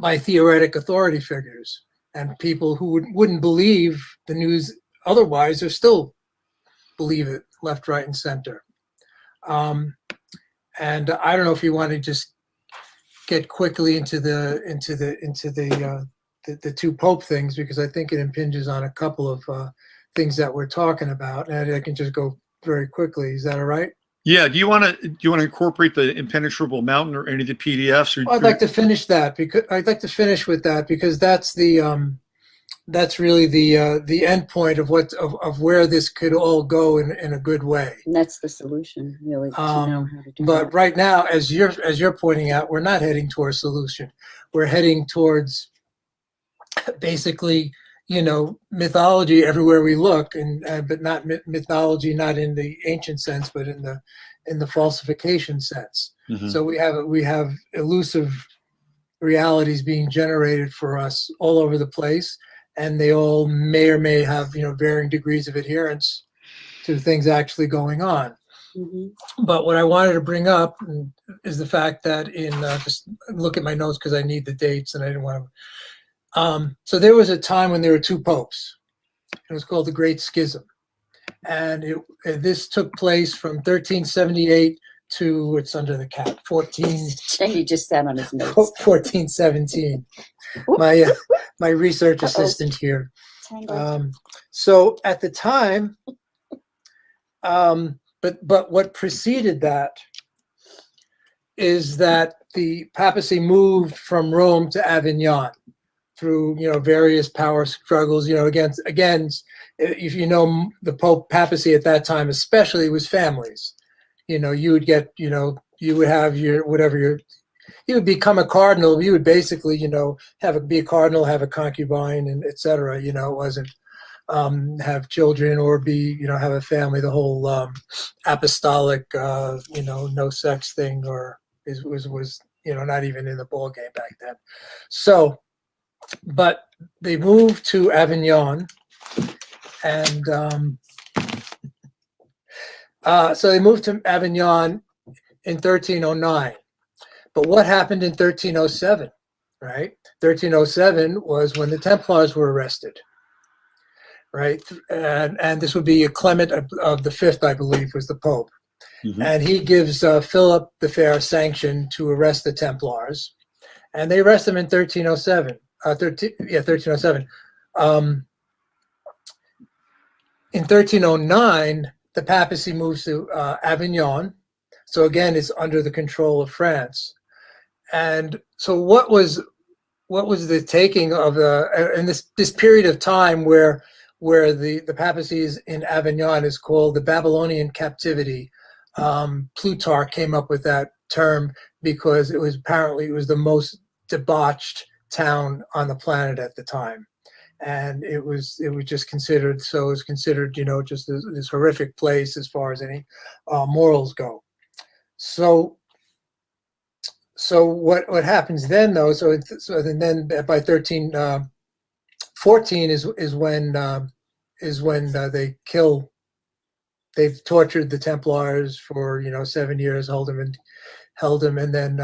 by theoretic authority figures, and people who wouldn't believe the news otherwise are still believe it left, right, and center. And I don't know if you want to just get quickly into the two Pope things, because I think it impinges on a couple of things that we're talking about, and I can just go very quickly. Is that all right? Yeah. Do you want to incorporate the impenetrable mountain or any of the PDFs? Well, I'd like to finish that because I'd like to finish with that, because that's really the end point of of where this could all go in a good way. And that's the solution, really, to know how to do but that. Right now, as you're pointing out, we're not heading towards solution. We're heading towards basically, mythology everywhere we look, but not mythology, not in the ancient sense, but in the falsification sense. Mm-hmm. So we have elusive realities being generated for us all over the place, and they all may or may have varying degrees of adherence to things actually going on. Mm-hmm. But what I wanted to bring up is the fact that just look at my notes because I need the dates and I didn't want to. So there was a time when there were two popes. It was called the Great Schism, and this took place from 1378 to, it's under the cap, 14. He just sat on his notes. 1417. My research assistant here. So at the time, but what preceded that is that the papacy moved from Rome to Avignon through various power struggles. Against if the papacy at that time especially was families. You would get you would have you would become a cardinal. You would basically be a cardinal, have a concubine, and etc. It wasn't have children or be have a family. The whole apostolic no sex thing was not even in the ball game back then. So, but they moved to Avignon, and so they moved to Avignon in 1309. But what happened in 1307? Right, 1307 was when the Templars were arrested. Right, and this would be Clement of the Fifth, I believe, was the Pope, mm-hmm. and he gives Philip the Fair sanction to arrest the Templars, and they arrest them in 1307. 1307. In 1309, the papacy moves to Avignon, so again, it's under the control of France. And so, what was the taking of in this period of time where the papacy is in Avignon is called the Babylonian captivity. Plutarch came up with that term because it was the most debauched town on the planet at the time, and it was just considered just this horrific place as far as any morals go. So what happens then though? So then by 1314 is when they've tortured the Templars for 7 years, held them, and then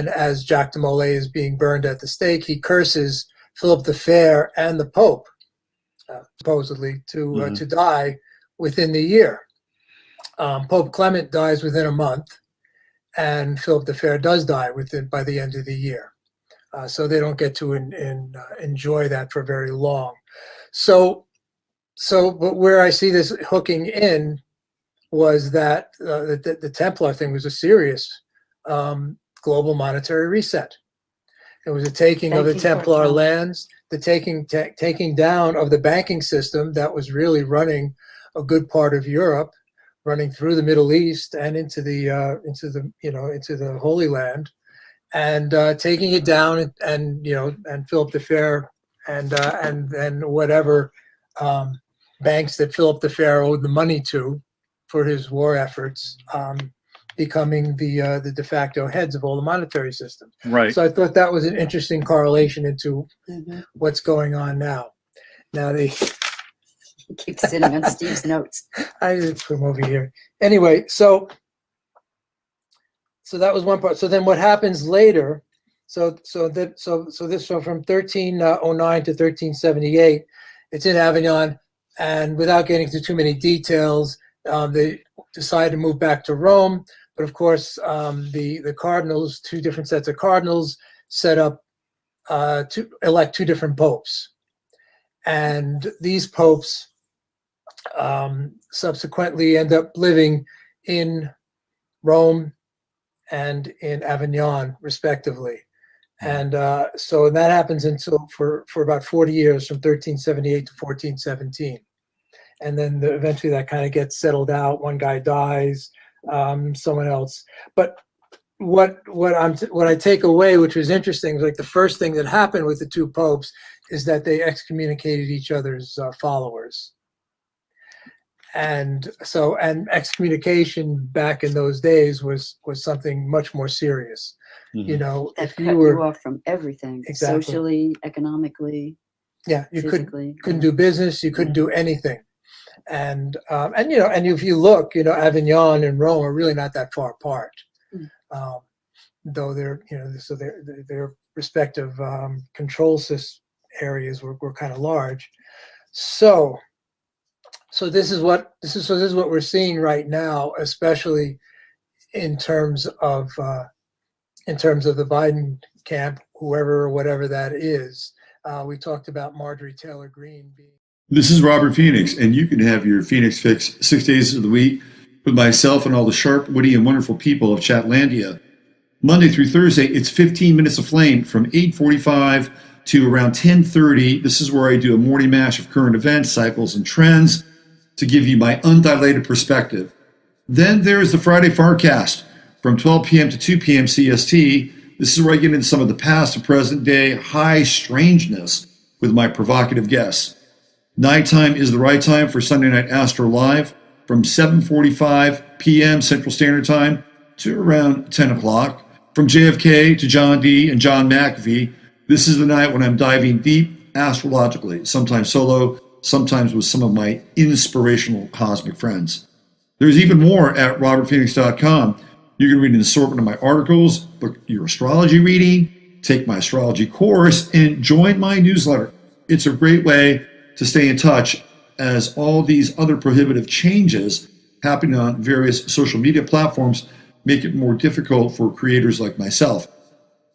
as Jacques de Molay is being burned at the stake, he curses Philip the Fair and the Pope, supposedly to die within the year. Pope Clement dies within a month, and Philip the Fair does die by the end of the year. So they don't get to enjoy that for very long. But where I see this hooking in was that the Templar thing was a serious global monetary reset. It was a taking of the Templar lands, the taking down of the banking system that was really running a good part of Europe, running through the Middle East and into the Holy Land, and taking it down, and Philip the Fair and whatever banks that Philip the Fair owed the money to for his war efforts, becoming the de facto heads of all the monetary systems. Right. So I thought that was an interesting correlation into what's going on now. Now they keep sitting on Steve's notes. I did from over here. Anyway, so that was one part. So then what happens later? So this so from 1309 to 1378, it's in Avignon, and without getting into too many details, they decided to move back to Rome. But of course, the cardinals, two different sets of cardinals, set up to elect two different popes, and these popes subsequently end up living in Rome and in Avignon, respectively. And so that happens until for about 40 years, from 1378 to 1417. And then eventually that kind of gets settled out. One guy dies, someone else. But what I take away, which was interesting, like the first thing that happened with the two popes is that they excommunicated each other's followers. And so, and excommunication back in those days was something much more serious. Mhm. You know, That if cut you were you off from everything, Exactly. socially, economically, yeah, you physically. couldn't do business, you couldn't do anything. And you know, and if you look, you know, Avignon and Rome are really not that far apart, though they're, you know, so their respective control areas were kind of large. So this is what we're seeing right now, especially in terms of the Biden camp, whoever or whatever that is. We talked about Marjorie Taylor Greene being. This is Robert Phoenix, and you can have your Phoenix Fix 6 days of the week with myself and all the sharp, witty, and wonderful people of Chatlandia. Monday through Thursday, it's 15 minutes of flame from 8:45 to around 10:30. This is where I do a morning mash of current events, cycles, and trends to give you my undilated perspective. Then there is the Friday FARcast from 12 p.m. to 2 p.m. CST. This is where I get into some of the past and present day high strangeness with my provocative guests. Nighttime is the right time for Sunday Night Astro Live from 7:45 p.m. Central Standard Time to around 10 o'clock. From JFK to John D. and John McAfee, this is the night when I'm diving deep astrologically, sometimes solo, sometimes with some of my inspirational cosmic friends. There's even more at robertphoenix.com. You can read an assortment of my articles, book your astrology reading, take my astrology course, and join my newsletter. It's a great way to stay in touch as all these other prohibitive changes happening on various social media platforms make it more difficult for creators like myself.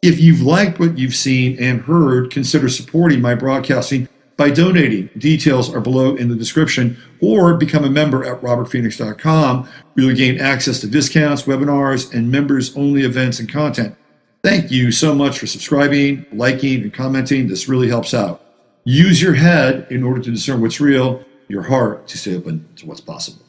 If you've liked what you've seen and heard, consider supporting my broadcasting by donating. Details are below in the description, or become a member at robertphoenix.com, where you'll gain access to discounts, webinars, and members-only events and content. Thank you so much for subscribing, liking, and commenting. This really helps out. Use your head in order to discern what's real, your heart to stay open to what's possible.